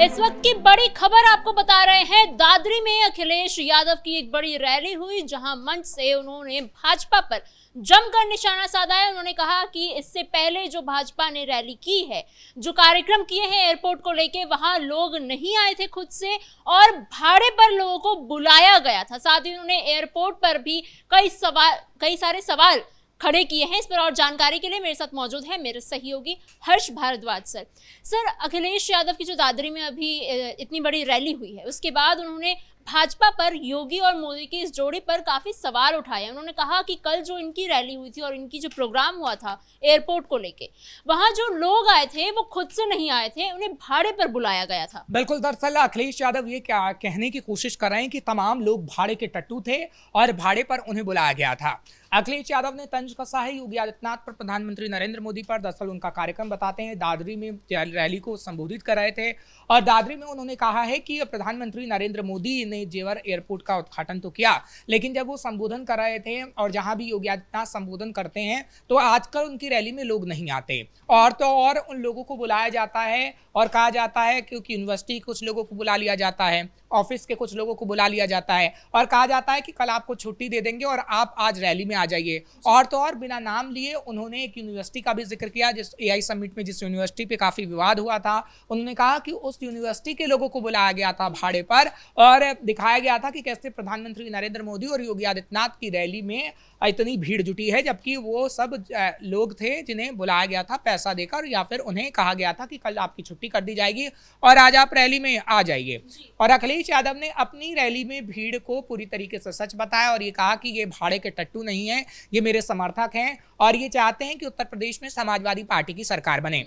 इस वक्त की बड़ी खबर आपको बता रहे हैं। दादरी में अखिलेश यादव की एक बड़ी रैली हुई, जहां मंच से उन्होंने भाजपा पर जमकर निशाना साधा है। उन्होंने कहा कि इससे पहले जो भाजपा ने रैली की है, जो कार्यक्रम किए हैं एयरपोर्ट को लेके, वहां लोग नहीं आए थे खुद से और भाड़े पर लोगों को बुलाया गया था। साथ ही उन्होंने एयरपोर्ट पर भी कई सारे सवाल खड़े किए हैं। इस पर और जानकारी के लिए मेरे साथ मौजूद है मेरे सहयोगी हर्ष भारद्वाज सर, अखिलेश यादव की जो दादरी में अभी इतनी बड़ी रैली हुई है, उसके बाद उन्होंने भाजपा पर, योगी और मोदी की इस जोड़ी पर काफी सवाल उठाए। उन्होंने कहा कि कल जो इनकी रैली हुई थी और इनकी जो प्रोग्राम हुआ था एयरपोर्ट को लेके, वहां जो लोग आए थे वो खुद से नहीं आए थे, उन्हें भाड़े पर बुलाया गया था। बिल्कुल, दरअसल अखिलेश यादव ये क्या कहने की कोशिश कर रहे हैं कि तमाम लोग भाड़े के टट्टू थे और भाड़े पर उन्हें बुलाया गया था। अखिलेश यादव ने तंज कसा है योगी आदित्यनाथ पर, प्रधानमंत्री नरेंद्र मोदी पर। दरअसल उनका कार्यक्रम बताते हैं, दादरी में रैली को संबोधित कर रहे थे और दादरी में उन्होंने कहा है कि प्रधानमंत्री नरेंद्र मोदी ने जेवर एयरपोर्ट का उद्घाटन तो किया, लेकिन जब वो संबोधन कर रहे थे और जहां भी योगी आदित्यनाथ संबोधन करते हैं तो आजकल उनकी रैली में लोग नहीं आते और तो और उन लोगों को बुलाया जाता है और कहा जाता है क्योंकि यूनिवर्सिटी कुछ लोगों को बुला लिया जाता है, ऑफिस के कुछ लोगों को बुला लिया जाता है और कहा जाता है कि कल आपको छुट्टी दे देंगे और आप आज रैली में आ जाइए। और तो और बिना नाम लिए उन्होंने एक यूनिवर्सिटी का भी जिक्र किया, जिस एआई समिट में जिस यूनिवर्सिटी पे काफी विवाद हुआ था। उन्होंने कहा कि उस यूनिवर्सिटी के लोगों को बुलाया गया था भाड़े पर और दिखाया गया था कि कैसे प्रधानमंत्री नरेंद्र मोदी और योगी आदित्यनाथ की रैली में इतनी भीड़ जुटी है, जबकि वो सब लोग थे जिन्हें बुलाया गया था पैसा देकर, या फिर उन्हें कहा गया था कि कल आपकी छुट्टी कर दी जाएगी और आज आप रैली में आ जाइए। और अखिलेश यादव ने अपनी रैली में भीड़ को पूरी तरीके से सच बताया और ये कहा कि ये भाड़े के टट्टू नहीं है, ये मेरे समर्थक हैं और ये चाहते हैं कि उत्तर प्रदेश में समाजवादी पार्टी की सरकार बने।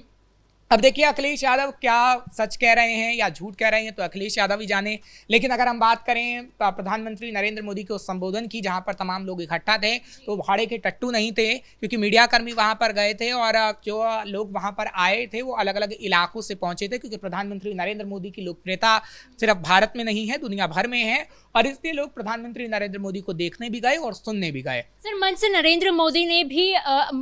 अब देखिए अखिलेश यादव क्या सच कह रहे हैं या झूठ कह रहे हैं तो अखिलेश यादव ही जाने, लेकिन अगर हम बात करें प्रधानमंत्री नरेंद्र मोदी के उस संबोधन की जहां पर तमाम लोग इकट्ठा थे, तो भाड़े के टट्टू नहीं थे, क्योंकि मीडिया कर्मी वहां पर गए थे और जो लोग वहां पर आए थे वो अलग अलग इलाकों से पहुंचे थे, क्योंकि प्रधानमंत्री नरेंद्र मोदी की लोकप्रियता सिर्फ भारत में नहीं है, दुनिया भर में है और इसलिए लोग प्रधानमंत्री नरेंद्र मोदी को देखने भी गए और सुनने भी गए। सर, मंच से नरेंद्र मोदी ने भी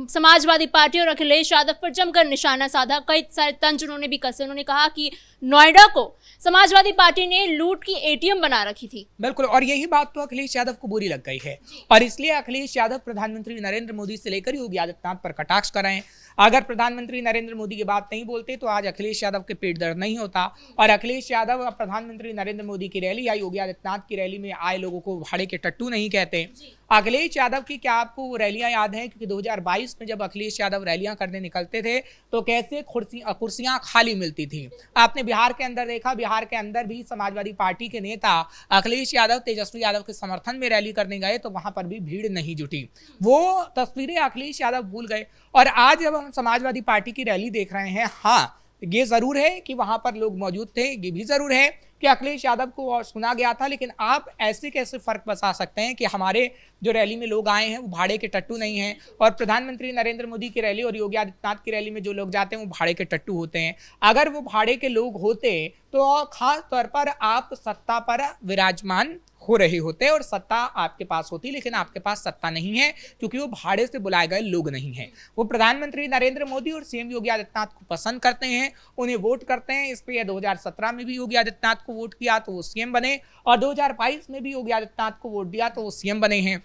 समाजवादी पार्टी और अखिलेश यादव पर जमकर निशाना साधा, कई सारे तंज उन्होंने भी कसे। उन्होंने कहा कि नोएडा को समाजवादी पार्टी ने लूट की एटीएम बना रखी थी। बिल्कुल, और यही बात तो अखिलेश यादव को बुरी लग गई है और इसलिए अखिलेश यादव प्रधानमंत्री नरेंद्र मोदी से लेकर योगी आदित्यनाथ पर कटाक्ष कर रहे हैं। अगर प्रधानमंत्री नरेंद्र मोदी की बात नहीं बोलते तो आज अखिलेश यादव के पेट दर्द नहीं होता और अखिलेश यादव प्रधानमंत्री नरेंद्र मोदी की रैली या योगी आदित्यनाथ की रैली में आए लोगों को भाड़े के टट्टू नहीं कहते। अखिलेश यादव की क्या आपको वो रैलियां याद हैं? क्योंकि 2022 में जब अखिलेश यादव रैलियां करने निकलते थे तो कैसे कुर्सियां खाली मिलती थी। आपने बिहार के अंदर देखा, बिहार के अंदर भी समाजवादी पार्टी के नेता अखिलेश यादव तेजस्वी यादव के समर्थन में रैली करने गए तो वहां पर भी भीड़ नहीं जुटी। वो तस्वीरें अखिलेश यादव भूल गए और आज जब हम समाजवादी पार्टी की रैली देख रहे हैं, हाँ ये जरूर है कि वहां पर लोग मौजूद थे, ये भी जरूर है कि अखिलेश यादव को सुना गया था, लेकिन आप ऐसे कैसे फर्क बता सकते हैं कि हमारे जो रैली में लोग आए हैं वो भाड़े के टट्टू नहीं हैं और प्रधानमंत्री नरेंद्र मोदी की रैली और योगी आदित्यनाथ की रैली में जो लोग जाते हैं वो भाड़े के टट्टू होते हैं। अगर वो भाड़े के लोग होते तो खास तौर पर आप सत्ता पर विराजमान हो रहे होते और सत्ता आपके पास होती, लेकिन आपके पास सत्ता नहीं है क्योंकि वो भाड़े से बुलाए गए लोग नहीं हैं। वो प्रधानमंत्री नरेंद्र मोदी और सीएम योगी आदित्यनाथ को पसंद करते हैं, उन्हें वोट करते हैं। इस पे 2017 में भी योगी आदित्यनाथ को वोट किया तो वो सीएम बने और 2022 में भी योगी आदित्यनाथ को वोट दिया तो वो सीएम बने हैं।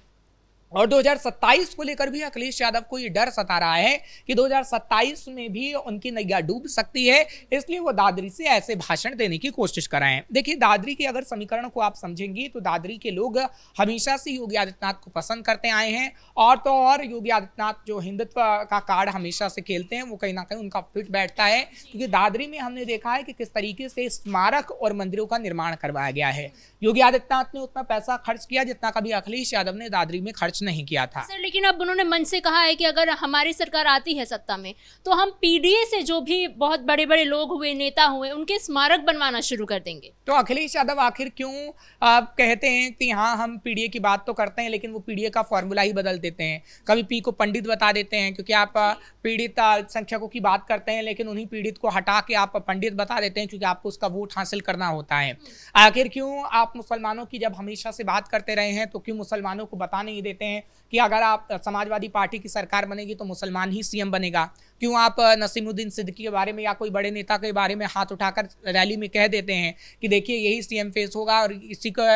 और 2027 को लेकर भी अखिलेश यादव को ये डर सता रहा है कि 2027 में भी उनकी नैया डूब सकती है, इसलिए वो दादरी से ऐसे भाषण देने की कोशिश कर रहे हैं। देखिए दादरी के अगर समीकरण को आप समझेंगी तो दादरी के लोग हमेशा से योगी आदित्यनाथ को पसंद करते आए हैं और तो और योगी आदित्यनाथ जो हिंदुत्व का कार्ड हमेशा से खेलते हैं वो कहीं ना कहीं उनका फिट बैठता है, क्योंकि दादरी में हमने देखा है कि किस तरीके से स्मारक और मंदिरों का निर्माण करवाया गया है। योगी आदित्यनाथ ने उतना पैसा खर्च किया जितना कभी अखिलेश यादव ने दादरी में खर्च नहीं किया था। सर, लेकिन अब उन्होंने मन से कहा है कि अगर हमारी सरकार आती है सत्ता में तो हम पीडीए से जो भी बहुत बड़े बड़े लोग हुए, नेता हुए, उनके स्मारक बनवाना शुरू कर देंगे। तो अखिलेश यादव आखिर क्यों आप कहते हैं कि हाँ हम पीडीए की बात तो करते हैं लेकिन वो पीडीए का फॉर्मूला ही बदल देते हैं, कभी पी को पंडित बता देते हैं, क्योंकि आप पीड़ित अल्पसंख्यकों की बात करते हैं लेकिन उन्हीं पीड़ित को हटा के आप पंडित बता देते हैं क्योंकि आपको उसका वोट हासिल करना होता है। आखिर क्यों आप मुसलमानों की जब हमेशा से बात करते रहे हैं तो क्यों मुसलमानों को बता नहीं देते हैं कि अगर आप समाजवादी पार्टी की सरकार बनेगी तो मुसलमान ही सीएम बनेगा। क्यों आप नसीमुद्दीन सिद्दीकी के बारे में या कोई बड़े नेता के बारे में हाथ उठाकर रैली में कह देते हैं कि देखिए यही सीएम फेस होगा और इसी को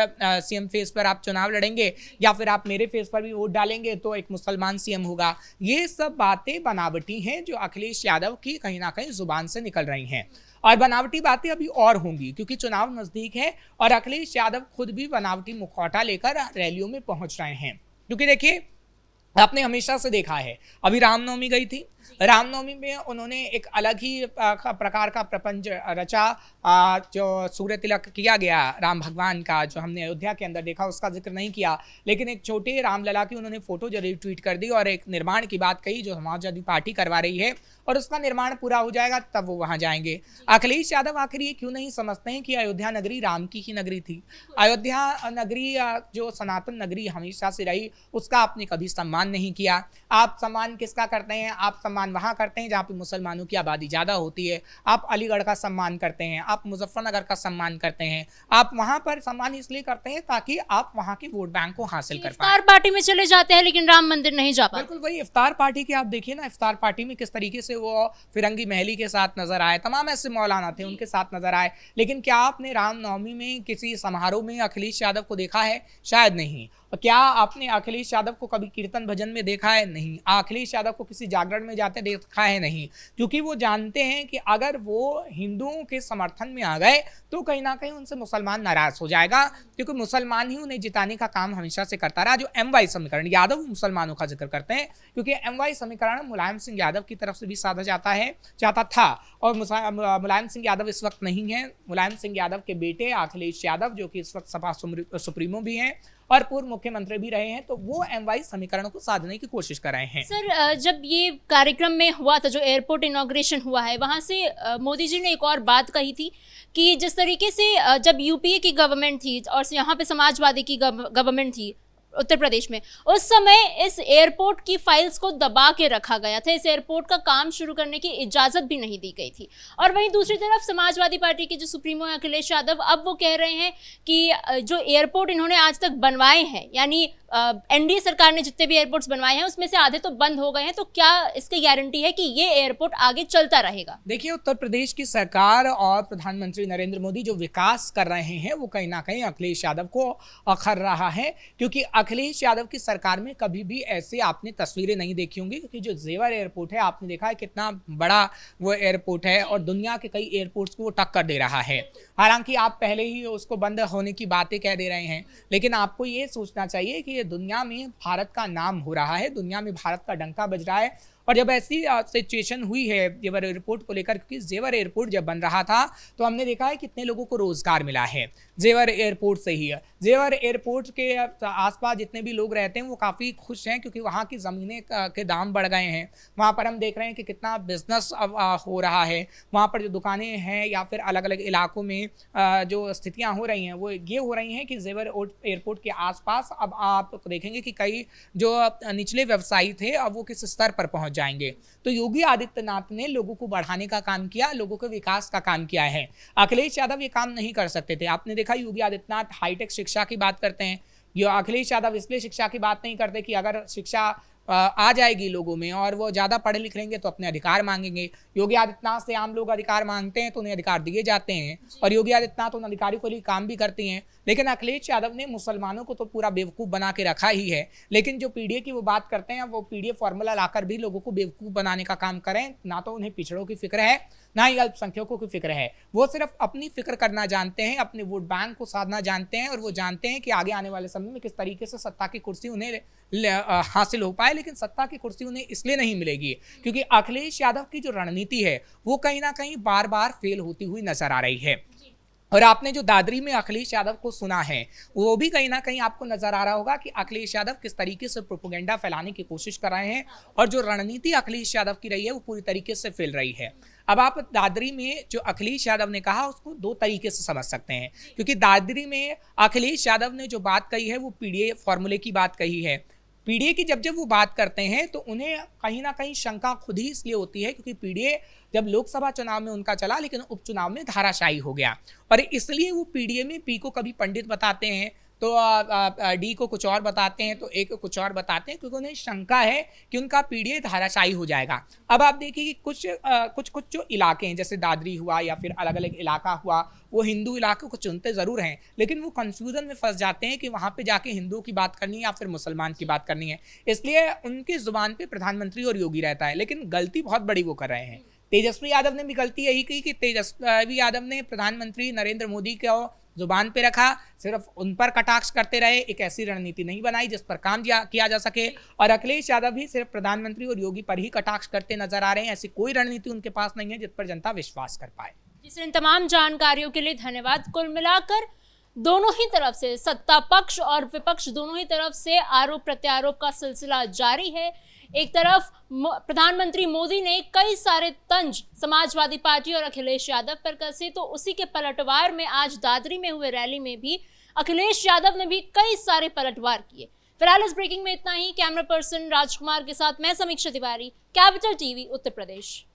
सीएम फेस पर आप चुनाव लड़ेंगे या फिर आप मेरे फेस पर भी वोट डालेंगे तो एक मुसलमान सीएम होगा। ये सब बातें बनावटी हैं जो अखिलेश यादव की कहीं ना कहीं जुबान से निकल रही हैं और बनावटी बातें अभी और होंगी क्योंकि चुनाव नजदीक है और अखिलेश यादव खुद भी बनावटी मुखौटा लेकर रैलियों में पहुंच रहे हैं। क्योंकि देखिए आपने हमेशा से देखा है, अभी रामनवमी गई थी, रामनवमी में उन्होंने एक अलग ही प्रकार का प्रपंच रचा, जो सूर्य तिलक किया गया राम भगवान का जो हमने अयोध्या के अंदर देखा उसका जिक्र नहीं किया, लेकिन एक छोटे रामलला की उन्होंने फोटो जरूर ट्वीट कर दी और एक निर्माण की बात कही जो समाजवादी पार्टी करवा रही है और उसका निर्माण पूरा हो जाएगा तब वो वहां जाएंगे। अखिलेश यादव आखिर ये क्यों नहीं समझते हैं कि अयोध्या नगरी राम की ही नगरी थी। अयोध्या नगरी जो सनातन नगरी हमेशा से रही उसका आपने कभी सम्मान नहीं किया। आप सम्मान किसका करते हैं? आप सम्मान वहां करते हैं जहाँ पे मुसलमानों की आबादी ज्यादा होती है। आप अलीगढ़ का सम्मान करते हैं, आप मुजफ्फरनगर का सम्मान करते हैं, आप वहां पर सम्मान इसलिए करते हैं ताकि आप वहां के वोट बैंक को हासिल कर पाए। इफ्तार पार्टी में चले जाते हैं लेकिन राम मंदिर नहीं जा पाते। बिल्कुल वही इफ्तार पार्टी की आप देखिए ना, इफ्तार पार्टी में किस तरीके से वो फिरंगी महली के साथ नजर आए, तमाम ऐसे मौलाना थे उनके साथ नजर आए, लेकिन क्या आपने रामनवमी में किसी समारोह में अखिलेश यादव को देखा है? शायद नहीं। और क्या आपने अखिलेश यादव को कभी कीर्तन भजन में देखा है? नहीं। अखिलेश यादव को किसी जागरण में जाते देखा है? नहीं। क्योंकि वो जानते हैं कि अगर वो हिंदुओं के समर्थन में आ गए तो कहीं ना कहीं उनसे मुसलमान नाराज हो जाएगा, क्योंकि मुसलमान ही उन्हें जिताने का काम हमेशा से करता रहा। जो MY समीकरण, यादव मुसलमानों का जिक्र करते हैं क्योंकि MY समीकरण मुलायम सिंह यादव की तरफ से भी साधा चाहता था और मुलायम सिंह यादव इस वक्त नहीं है। मुलायम सिंह यादव के बेटे अखिलेश यादव जो कि इस वक्त सपा सुप्रीमो भी हैं और पूर्व मुख्यमंत्री भी रहे हैं, तो वो MY समीकरण को साधने की कोशिश कर रहे हैं। सर, जब ये कार्यक्रम में हुआ था, जो एयरपोर्ट इनॉग्रेशन हुआ है, वहां से मोदी जी ने एक और बात कही थी कि जिस तरीके से जब UPA की गवर्नमेंट थी और यहाँ पे समाजवादी की गवर्नमेंट थी उत्तर प्रदेश में, उस समय इस एयरपोर्ट की फाइल्स को दबा के रखा गया था, इस एयरपोर्ट का काम शुरू करने की इजाजत भी नहीं दी गई थी। और वहीं दूसरी तरफ समाजवादी पार्टी के जो सुप्रीमो है अखिलेश यादव, अब वो कह रहे हैं कि जो एयरपोर्ट इन्होंने आज तक बनवाए हैं, यानी NDA सरकार ने जितने भी एयरपोर्ट्स बनवाए हैं उसमें से आधे तो बंद हो गए हैं, तो क्या इसकी गारंटी है कि ये एयरपोर्ट आगे चलता रहेगा? देखिए, उत्तर प्रदेश की सरकार और प्रधानमंत्री नरेंद्र मोदी जो विकास कर रहे हैं वो कहीं ना कहीं अखिलेश यादव को अखर रहा है, क्योंकि अखिलेश यादव की सरकार में कभी भी ऐसे आपने तस्वीरें नहीं देखी होंगी। क्योंकि जो जेवर एयरपोर्ट है आपने देखा है कितना बड़ा वो एयरपोर्ट है और दुनिया के कई एयरपोर्ट्स को वो टक्कर दे रहा है। हालांकि आप पहले ही उसको बंद होने की बातें कह दे रहे हैं, लेकिन आपको ये सोचना चाहिए कि ये दुनिया में भारत का नाम हो रहा है, दुनिया में भारत का डंका बज रहा है। और जब ऐसी सिचुएशन हुई है जेवर एयरपोर्ट को लेकर, क्योंकि जेवर एयरपोर्ट जब बन रहा था तो हमने देखा है कितने लोगों को रोजगार मिला है जेवर एयरपोर्ट से ही। जेवर एयरपोर्ट के आसपास जितने भी लोग रहते हैं वो काफ़ी खुश हैं क्योंकि वहाँ की ज़मीनें के दाम बढ़ गए हैं। वहाँ पर हम देख रहे हैं कि कितना बिजनेस हो रहा है। वहाँ पर जो दुकानें हैं या फिर अलग अलग इलाकों में जो स्थितियाँ हो रही हैं वो ये हो रही हैं कि जेवर एयरपोर्ट के आसपास अब आप देखेंगे कि कई जो निचले व्यवसायी थे अब वो किस स्तर पर पहुँच जाएंगे। तो योगी आदित्यनाथ ने लोगों को बढ़ाने का काम किया, लोगों के विकास का काम किया है। अखिलेश यादव ये काम नहीं कर सकते थे। आपने देखा योगी आदित्यनाथ हाईटेक शिक्षा की बात करते हैं, ये अखिलेश यादव इसलिए शिक्षा की बात नहीं करते कि अगर शिक्षा आ जाएगी लोगों में और वो ज़्यादा पढ़े लिख लेंगे तो अपने अधिकार मांगेंगे। योगी आदित्यनाथ से आम लोग अधिकार मांगते हैं तो उन्हें अधिकार दिए जाते हैं और योगी आदित्यनाथ उन अधिकारियों के लिए काम भी करती हैं। लेकिन अखिलेश यादव ने मुसलमानों को तो पूरा बेवकूफ़ बना के रखा ही है, लेकिन जो पीडीए की वो बात करते हैं वो पीडीए फॉर्मूला लाकर भी लोगों को बेवकूफ़ बनाने का काम करें। ना तो उन्हें पिछड़ों की फिक्र है ना ही अल्पसंख्यकों की फिक्र है। वो सिर्फ अपनी फिक्र करना जानते हैं, अपने वोट बैंक को साधना जानते हैं और वो जानते हैं कि आगे आने वाले समय में किस तरीके से सत्ता की कुर्सी उन्हें हासिल हो पाए। लेकिन सत्ता की कुर्सी उन्हें इसलिए नहीं मिलेगी क्योंकि अखिलेश यादव की जो रणनीति है वो कहीं ना कहीं बार बार फेल होती हुई नजर आ रही है। और आपने जो दादरी में अखिलेश यादव को सुना है वो भी कहीं ना कहीं आपको नजर आ रहा होगा कि अखिलेश यादव किस तरीके से प्रोपेगेंडा फैलाने की कोशिश कर रहे हैं और जो रणनीति अखिलेश यादव की रही है वो पूरी तरीके से फेल रही है। अब आप दादरी में जो अखिलेश यादव ने कहा उसको दो तरीके से समझ सकते हैं, क्योंकि दादरी में अखिलेश यादव ने जो बात कही है वो पीडीए फॉर्मूले की बात कही है। पीडीए की जब वो बात करते हैं तो उन्हें कहीं ना कहीं शंका खुद ही इसलिए होती है क्योंकि पीडीए जब लोकसभा चुनाव में उनका चला लेकिन उपचुनाव में धाराशायी हो गया और इसलिए वो पीडीए में पी को कभी पंडित बताते हैं तो डी को कुछ और बताते हैं, तो ए को कुछ और बताते हैं, क्योंकि उन्हें शंका है कि उनका पीडीए धाराशायी हो जाएगा। अब आप देखिए कि कुछ जो इलाके हैं, जैसे दादरी हुआ या फिर अलग अलग इलाका हुआ, वो हिंदू इलाकों को चुनते ज़रूर हैं, लेकिन वो कंफ्यूजन में फंस जाते हैं कि वहाँ पे जाके हिंदुओं की बात करनी है या फिर मुसलमान की बात करनी है। इसलिए उनकी जुबान पे प्रधानमंत्री और योगी रहता है, लेकिन गलती बहुत बड़ी वो कर रहे हैं। तेजस्वी यादव ने भी गलती यही की कि तेजस्वी यादव ने प्रधानमंत्री नरेंद्र मोदी को जुबान पे रखा, सिर्फ उन पर कटाक्ष करते रहे, एक ऐसी रणनीति नहीं बनाई जिस पर काम किया जा सके। और अखिलेश यादव भी सिर्फ प्रधानमंत्री और योगी पर ही कटाक्ष करते नजर आ रहे हैं। ऐसी कोई रणनीति उनके पास नहीं है जिस पर जनता विश्वास कर पाए। जिस इन तमाम जानकारियों के लिए धन्यवाद। कुल मिलाकर दोनों ही तरफ से, सत्ता पक्ष और विपक्ष दोनों ही तरफ से आरोप प्रत्यारोप का सिलसिला जारी है। एक तरफ प्रधानमंत्री मोदी ने कई सारे तंज समाजवादी पार्टी और अखिलेश यादव पर कसे, तो उसी के पलटवार में आज दादरी में हुए रैली में भी अखिलेश यादव ने भी कई सारे पलटवार किए। फिलहाल इस ब्रेकिंग में इतना ही। कैमरा पर्सन राजकुमार के साथ मैं समीक्षा तिवारी, कैपिटल टीवी उत्तर प्रदेश।